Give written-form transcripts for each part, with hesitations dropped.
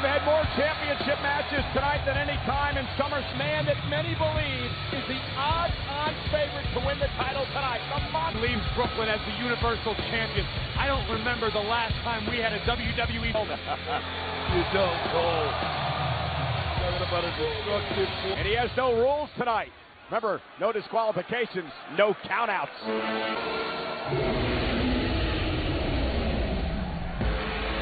have had more championship matches tonight than any time in SummerSlam. Man that many believe is the odds-on favorite to win the title tonight. Leaves Brooklyn as the Universal Champion. I don't remember the last time we had a WWE moment. You don't, Cole. Talking about a destructive force. And he has no rules tonight. Remember, no disqualifications, no countouts.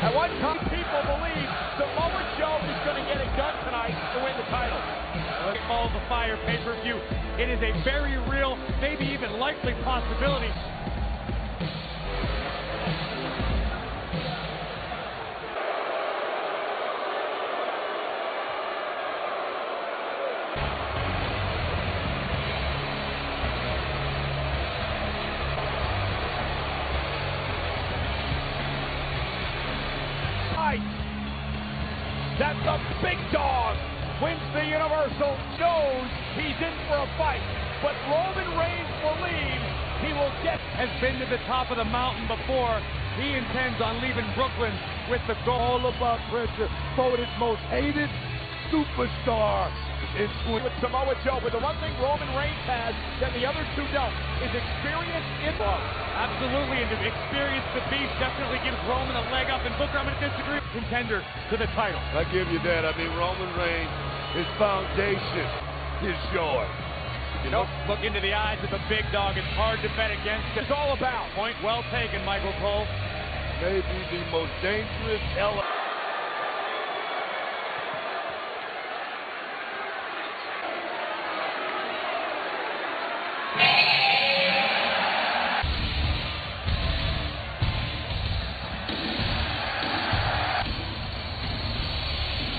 At one time, people believe Samoa Joe is going to get it done tonight to win the title. All the Fire pay-per-view. It is a very real, maybe even likely possibility. That the big dog wins the Universal, knows he's in for a fight, but Roman Reigns believes he will get. Has been to the top of the mountain before. He intends on leaving Brooklyn with the goal. All about pressure. Voted most hated superstar in with Samoa Joe. But the one thing Roman Reigns has that the other two don't is experience in love. Absolutely, and to experience the beast definitely gives Roman a leg up. And Booker, I'm going to disagree. Contender to the title. I give you that. I mean, Roman Reigns, his foundation is yours. You know, look into the eyes of the big dog. It's hard to bet against. It's all about. Point well taken, Michael Cole. Maybe the most dangerous element.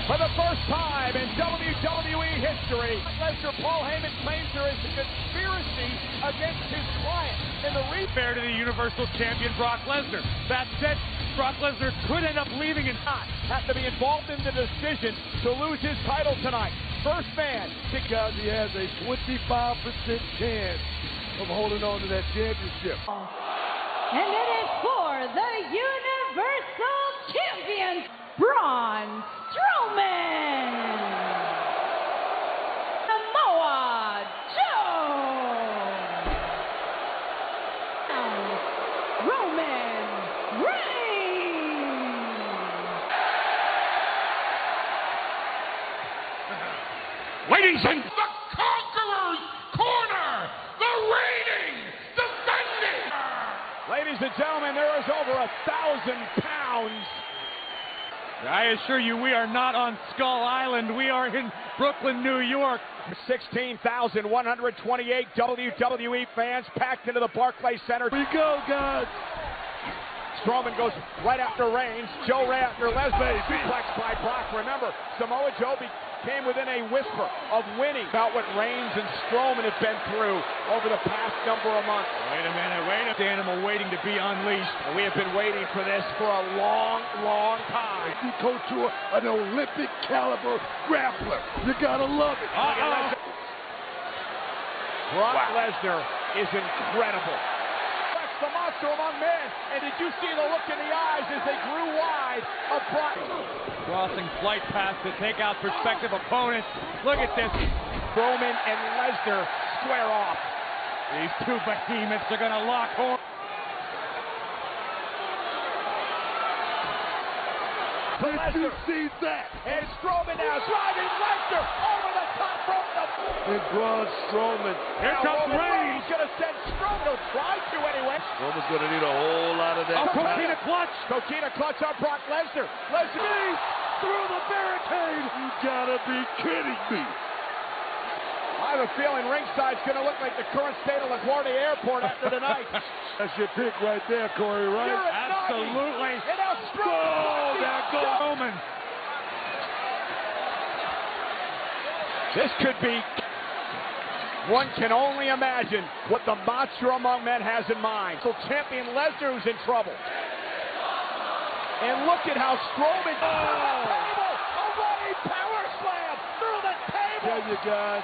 For the first time in WWE history, Lesnar Paul Heyman claims there is a conspiracy against his client in the fair to the Universal Champion Brock Lesnar. That said, Brock Lesnar could end up leaving and not have to be involved in the decision to lose his title tonight. First man, because he has a 25% chance of holding on to that championship. And it is for the Universal Champion, Broun Stromen, Samoa Joe, and Roman Reigns. Ladies and the Conqueror's Corner, the reigning, defending. Ladies and gentlemen, there is over 1,000 pounds. I assure you, we are not on Skull Island. We are in Brooklyn, New York. 16,128 WWE fans packed into the Barclays Center. Here we go, guys. Strowman goes right after Reigns. Joe right after Lesnar. Suplex by Brock. Remember, Samoa Joe came within a whisper of winning about what Reigns and Strowman have been through over the past number of months. Wait a minute, The animal waiting to be unleashed. We have been waiting for this for a long, long time. You coach to an Olympic caliber grappler. You gotta love it. Brock Lesnar is incredible. That's the monster among men. And did you see the look in the eyes as they grew wide of Brock? Crossing flight path to take out prospective opponents. Look at this. Roman and Lesnar square off. These two behemoths are going to lock horns. Did you see that? And Strowman now driving Lesnar over the top rope. And Broun Stromen. Here comes Reigns. He's going to send Strowman. He'll try to anyway. Roman's going to need a whole lot of that. Coquina clutch. Coquina clutch on Brock Lesnar. Lesnar through the barricade. You gotta be kidding me. I have a feeling ringside's going to look like the current state of LaGuardia Airport after tonight. That's your pick right there, Corey, right? Absolutely. And now Strowman. There goes Roman. This could be, one can only imagine what the monster among men has in mind. So champion Lesnar who's in trouble. And look at how Strowman through the table. A running power slam through the table. Tell you guys.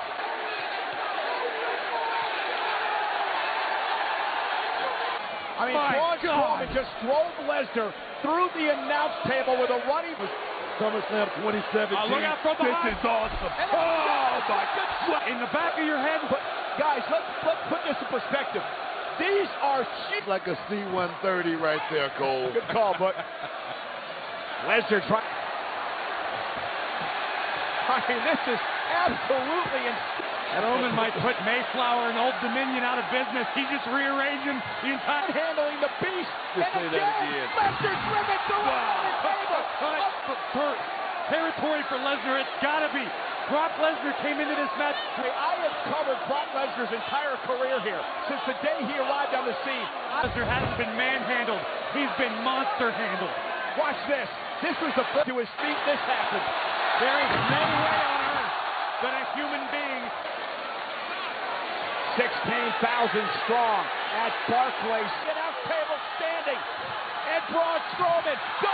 I mean, Broun Stromen just drove Lesnar through the announce table with a running. SummerSlam 2017. Look out from behind. This is awesome. Oh, my God. In the back of your head. But guys, let's put this in perspective. These are like a C-130 right there, Cole. Good call, but Lesnar trying. I mean, this is absolutely Roman might put Mayflower and Old Dominion out of business. He's just rearranging the entire... handling the beast. Just say that again. Lesnar driven through the table. Territory for Lesnar, it's got to be. Brock Lesnar came into this match. I have covered Brock Lesnar's entire career here since the day he arrived on the scene. Lesnar hasn't been manhandled. He's been monster handled. Watch this. This was the first to his feet. This happened. There is no way on earth that a human being 16,000 strong at Barclays. Announce table standing. And Broun Stromen, the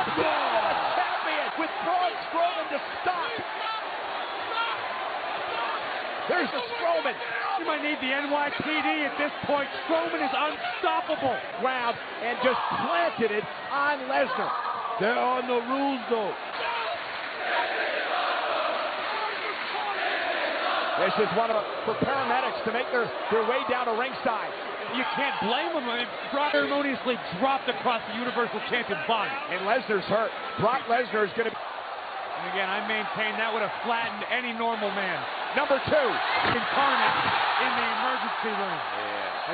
champion, with Broun Stromen to stop. There's the Stromen. You might need the NYPD at this point. Stromen is unstoppable. Ground and just planted it on Lesnar. There are no rules, though. This is one of for paramedics to make their way down to ringside. You can't blame him. I mean, Brock ceremoniously dropped across the Universal Champion's body. And Lesnar's hurt. Brock Lesnar is going to... And again, I maintain that would have flattened any normal man. Number 2. Incarnate in the emergency room.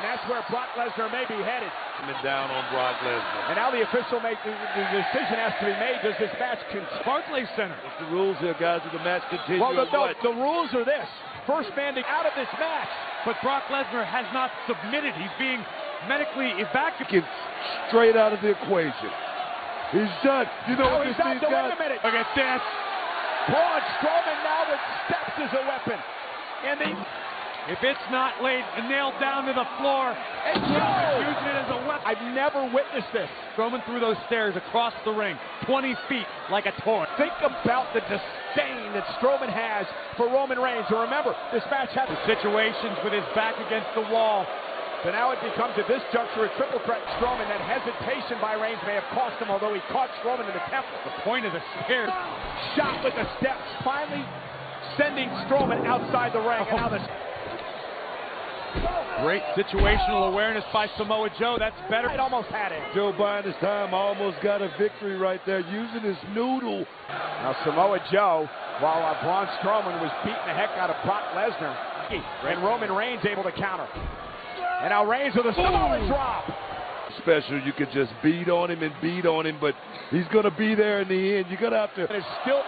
And that's where Brock Lesnar may be headed. Coming down on Brock Lesnar. And now the official the decision has to be made. Does this match Barclays Center. What's the rules here, guys? Does the match continue? Well, the rules are this. First man out of this match. But Brock Lesnar has not submitted. He's being medically evacuated. Straight out of the equation. He's done. You know what this means, guys? Wait a minute. Look at this. Braun Strowman now with steps as a weapon. And if it's not nailed down to the floor, and using it as a weapon. I've never witnessed this. Strowman threw those stairs across the ring, 20 feet like a toy. Think about the disdain that Strowman has for Roman Reigns. And remember, this match had the situations with his back against the wall. So now it becomes at this juncture a triple threat. Strowman. That hesitation by Reigns may have cost him, although he caught Strowman in the temple. The point of the spear. Shot with the steps, finally sending Strowman outside the ring. And now great situational awareness by Samoa Joe. That's better. It almost had it. Joe buying his time, almost got a victory right there, using his noodle. Now Samoa Joe, while Braun Strowman was beating the heck out of Brock Lesnar, and Roman Reigns able to counter. And now Reigns with a Samoa drop. Special, you could just beat on him, but he's going to be there in the end. You're going to have to. And it's still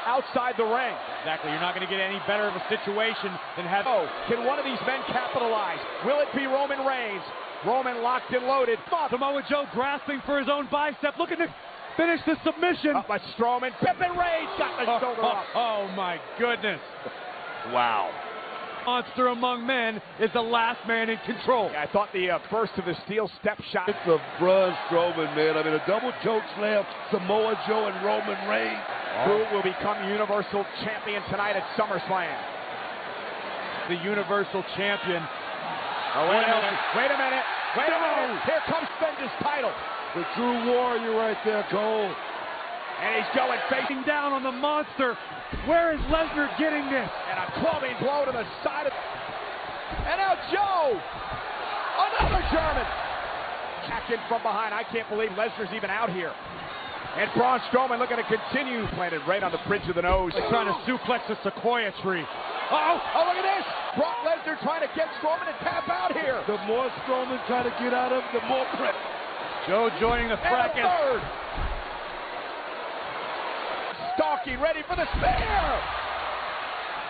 outside the ring. Exactly. You're not going to get any better of a situation than have. Oh, can one of these men capitalize? Will it be Roman Reigns? Roman locked and loaded. Samoa Joe grasping for his own bicep. Looking to finish the submission. Up by Strowman. Pippin Reigns got the shoulder up. Oh, my goodness. Wow. Monster among men is the last man in control. Yeah, I thought the first of the steel step shot. It's a Broun Stromen, man. I mean, a double choke slam, Samoa Joe and Roman Reigns. Who will become Universal Champion tonight at SummerSlam? The Universal Champion. Oh, wait a minute. Here comes Bender's title. The true warrior right there, Cole. And he's going facing down on the monster. Where is Lesnar getting this? And a clubbing blow to the side of... And now Joe! Another German! Back in from behind. I can't believe Lesnar's even out here. And Braun Strowman looking to continue. Planted right on the bridge of the nose. They're trying to suplex a sequoia tree. Oh, look at this! Brock Lesnar trying to get Strowman to tap out here. The more Strowman trying to get out of it, the more press. Joe joining the fracas. Third. Stalking, ready for the spear!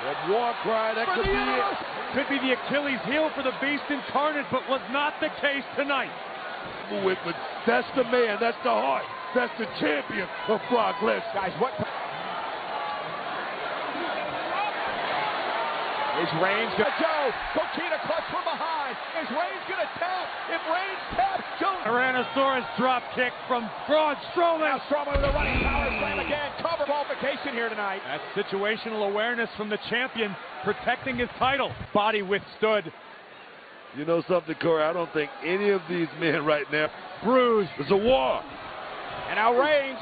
That war cry, that could be it. Could be the Achilles heel for the Beast Incarnate, but was not the case tonight. But that's the man, that's the heart, that's the champion of Brock Lesnar. Guys, what... Is Reigns gonna... Joe, Coquina clutch from behind. Is Reigns gonna tap? If Reigns taps, Joe... Tyrannosaurus drop kick from Broun Stromen. Now Stromen with a running power slam again. Cover qualification here tonight. That's situational awareness from the champion, protecting his title. Body withstood. You know something, Corey? I don't think any of these men right now bruised. It's a war. And now Reigns.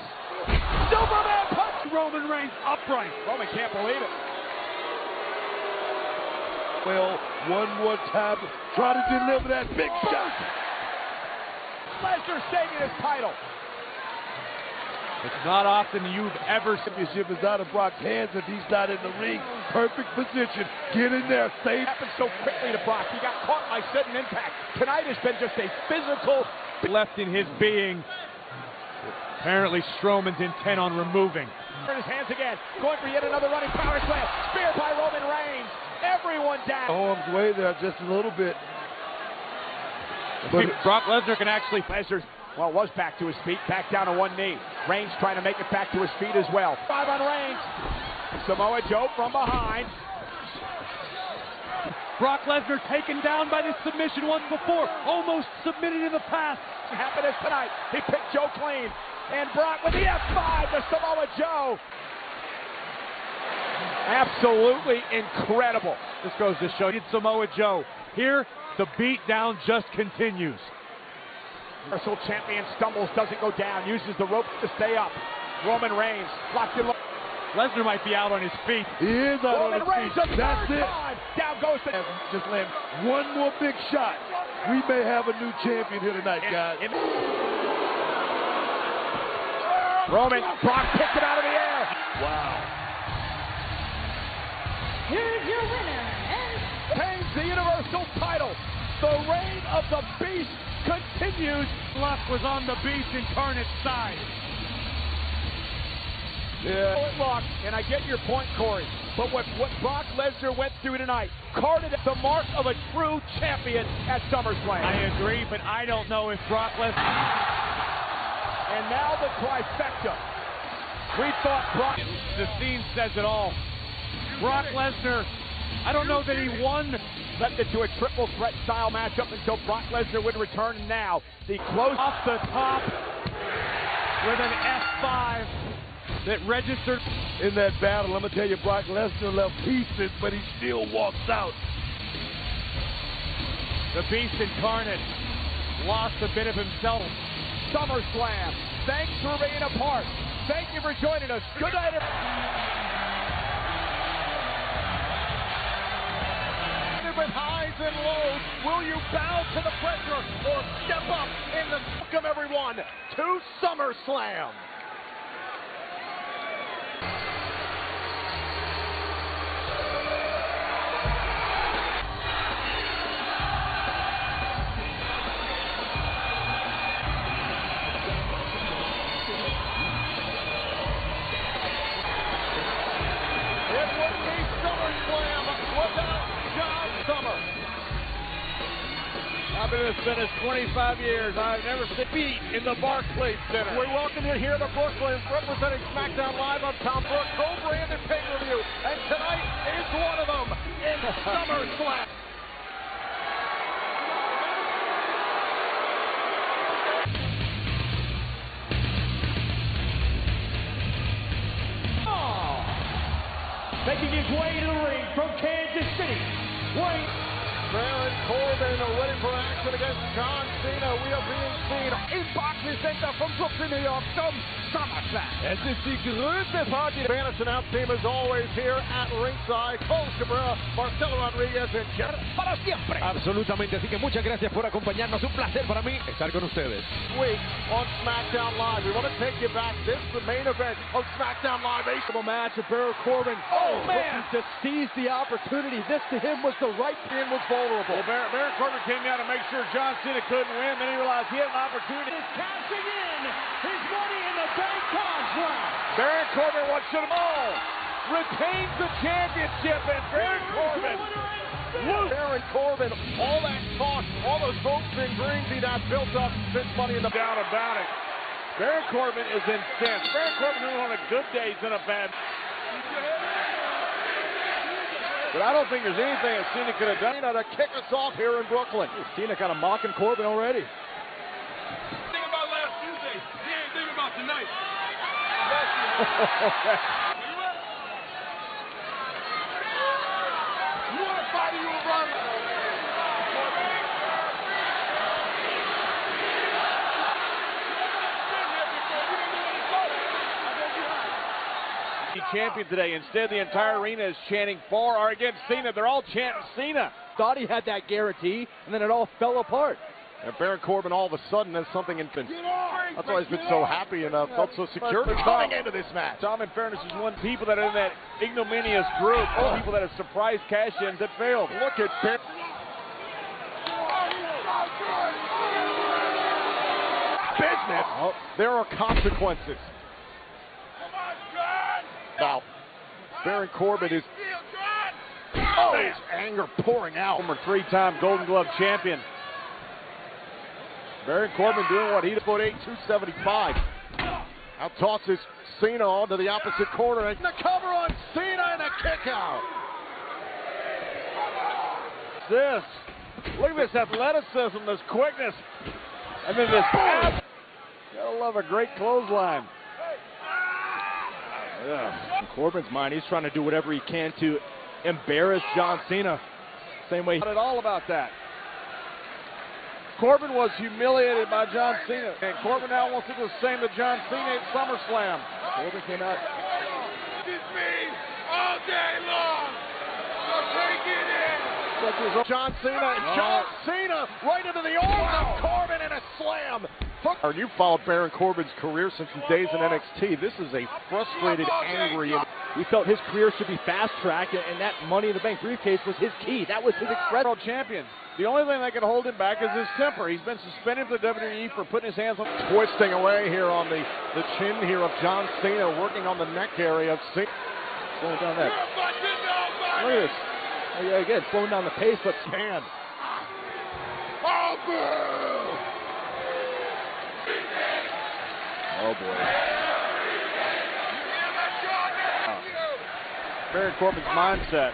Superman punch. Roman Reigns upright. Roman can't believe it. Well, one more time, try to deliver that big shot. Lesnar saving his title. It's not often you've ever seen. Championship is out of Brock's hands if he's not in the ring. Perfect position. Get in there, save. It happened so quickly to Brock. He got caught by sudden impact. Tonight has been just a physical left in his being. Apparently Strowman's intent on removing. In his hands again, going for yet another running power slam. Spear by Roman Reigns. Everyone down. Arms way there just a little bit. But Brock Lesnar can actually. Lesnar, well, was back to his feet, back down to one knee. Reigns trying to make it back to his feet as well. 5 on Reigns. Samoa Joe from behind. Brock Lesnar taken down by this submission once before, almost submitted in the past. Happened as tonight. He picked Joe clean. And Brock with the F5 to Samoa Joe. Absolutely incredible. This goes to show you Samoa Joe. Here, the beatdown just continues. Universal Champion stumbles, doesn't go down, uses the rope to stay up. Roman Reigns locked in. Lesnar might be out on his feet. He is out Roman on his Reigns feet. That's it. time. Down goes the. Just land one more big shot. We may have a new champion here tonight, guys. Roman, Brock picked it out of the air. Wow. Here's your winner and Retains the Universal title. The reign of the Beast continues. Luck was on the Beast Incarnate's side. Yeah. Lock, and I get your point, Corey. But what Brock Lesnar went through tonight, carded at the mark of a true champion at SummerSlam. I agree, but I don't know if Brock Lesnar. And now the trifecta. We thought Brock. The scene says it all. Brock Lesnar, I don't know that he won. Left it to a triple threat style matchup until Brock Lesnar would return. And now the close Off the top with an F5 that registered. In that battle, I'm going to tell you, Brock Lesnar left pieces, but he still walks out. The Beast Incarnate lost a bit of himself. SummerSlam. Thanks for being a part. Thank you for joining us. Good night, with highs and lows, will you bow to the pressure or step up in the welcome everyone to SummerSlam? It would be SummerSlam without John Summer. I've been in this business 25 years. I've never seen beat in the Barclays Center. We welcome you here to Brooklyn, representing SmackDown Live on Tom Brooks, co-branded pay-per-view. And tonight is one of them in SummerSlam. Making his way to the ring from Kansas City, Wayne. Baron Corbin ready for action against John Cena. We are being seen in Barclays Center from Brooklyn, New York, zum SummerSlam. Es ist die größte Party. The Spanish announce team is always here at ringside. Cole Cabrera, Marcelo Rodriguez, and Jared para siempre. Absolutamente, así que muchas gracias por acompañarnos. Un placer para mí estar con ustedes. Week on SmackDown Live. We want to take you back. This is the main event of SmackDown Live. A match of Baron Corbin. Oh, man. To seize the opportunity. This to him was the right Man was vulnerable. Well, Baron Corbin came down to make sure John Cena couldn't win. Then he realized he had an opportunity. is cashing in his Money in the Bank contract. Baron Corbin wants it all. Retains the championship, and Baron Corbin. Baron Corbin, all that talk, all those hopes and dreams he'd had built up since Money in the Bank. Doubt about it. Baron Corbin is incensed. Baron Corbin is on a good day, he's in a bad. But I don't think there's anything that Cena could have done to kick us off here in Brooklyn. Cena kind of mocking Corbin already. Think about last Tuesday. He ain't thinking about tonight. You want to fight or you will run? champion today. Instead, the entire arena is chanting for or against Cena. They're all chanting Cena. Thought he had that guarantee, and then it all fell apart. And Baron Corbin all of a sudden has something in. That's why he's been so happy and felt so secure coming into this match. Tom, in fairness, is one people that are in that ignominious group. People that have surprise cash-ins that failed. Look at Baron. Business. Oh. There are consequences. Now, Baron Corbin is. Oh, his anger pouring out. Former three-time Golden Glove champion. Baron Corbin doing what he did. 8'8", 275. Now tosses Cena onto the opposite corner. And the cover on Cena and a kick out. Look at this athleticism, this quickness, and then this pass. Gotta love a great clothesline. Yeah. In Corbin's mind, he's trying to do whatever he can to embarrass John Cena. Same way. Not at all about that. Corbin was humiliated by John Cena, and Corbin now wants to do the same to John Cena at SummerSlam. Corbin came out. It's me all day long. So take it in. John Cena, John Cena right into the arms of Corbin and a slam. You followed Baron Corbin's career since his days in NXT. This is a frustrated, angry. We felt his career should be fast-tracked, and that Money in the Bank briefcase was his key. That was his express. World champion. The only thing that can hold him back is his temper. He's been suspended for the WWE for putting his hands on. Twisting away here on the chin here of John Cena, working on the neck area of Cena. Slowing down that. Look at this. Oh, yeah, again, slowing down the pace, but hand. Oh, boy. Baron Corbin's mindset.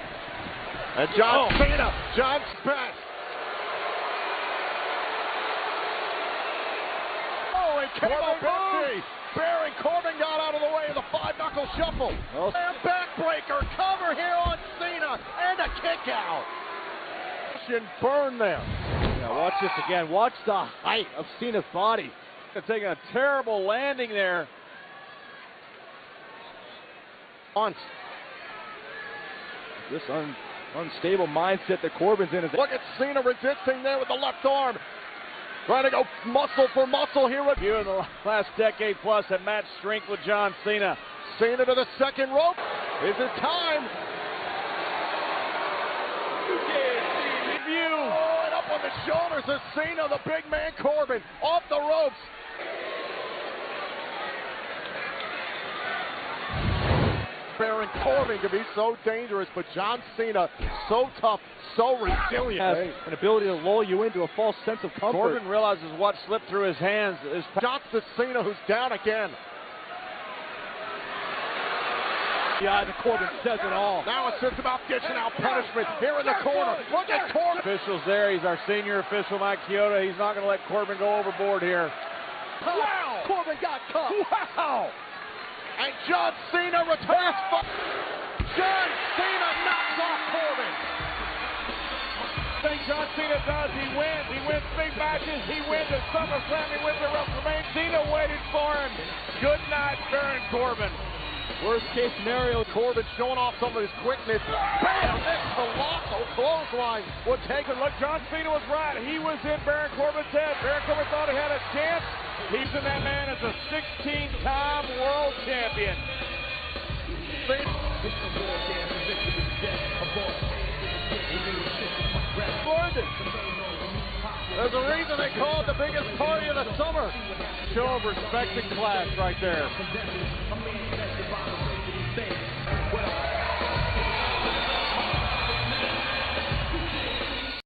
And John Cena, John's best. Oh, and came up empty. Baron Corbin got out of the way of the five-knuckle shuffle. And backbreaker cover here on Cena and a kick out. Burn there. Yeah, watch this again. Watch the height of Cena's body. Taking a terrible landing there. Once. This unstable mindset that Corbin's in. Look at Cena resisting there with the left arm. Trying to go muscle for muscle here with you in the last decade plus have matched strength with John Cena. Cena to the second rope. Is it time? View. Oh, and up on the shoulders of Cena, the big man Corbin, off the ropes. Baron Corbin can be so dangerous, but John Cena so tough, so resilient. Has an ability to lull you into a false sense of comfort. Corbin realizes what slipped through his hands. Shots to Cena, who's down again. Yeah, the Corbin says it all. Now it's just about dishing out punishment here in the corner. Look at Corbin. Officials there. He's our senior official, Mike Chioda. He's not going to let Corbin go overboard here. Wow! Corbin got cut. Wow! And John Cena returns. John Cena knocks off Corbin. Thing John Cena does, he wins. He wins big matches. He wins at SummerSlam. He wins at WrestleMania. Cena waited for him. Good night, Baron Corbin. Worst case scenario, Corbin showing off some of his quickness. Bam! That's the colossal clothesline. Well, take a look. John Cena was right. He was in Baron Corbin's head. Baron Corbin thought he had a chance. He's in that man as a 16-time world champion. There's a reason they call it the biggest party of the summer. Show of respect and class right there.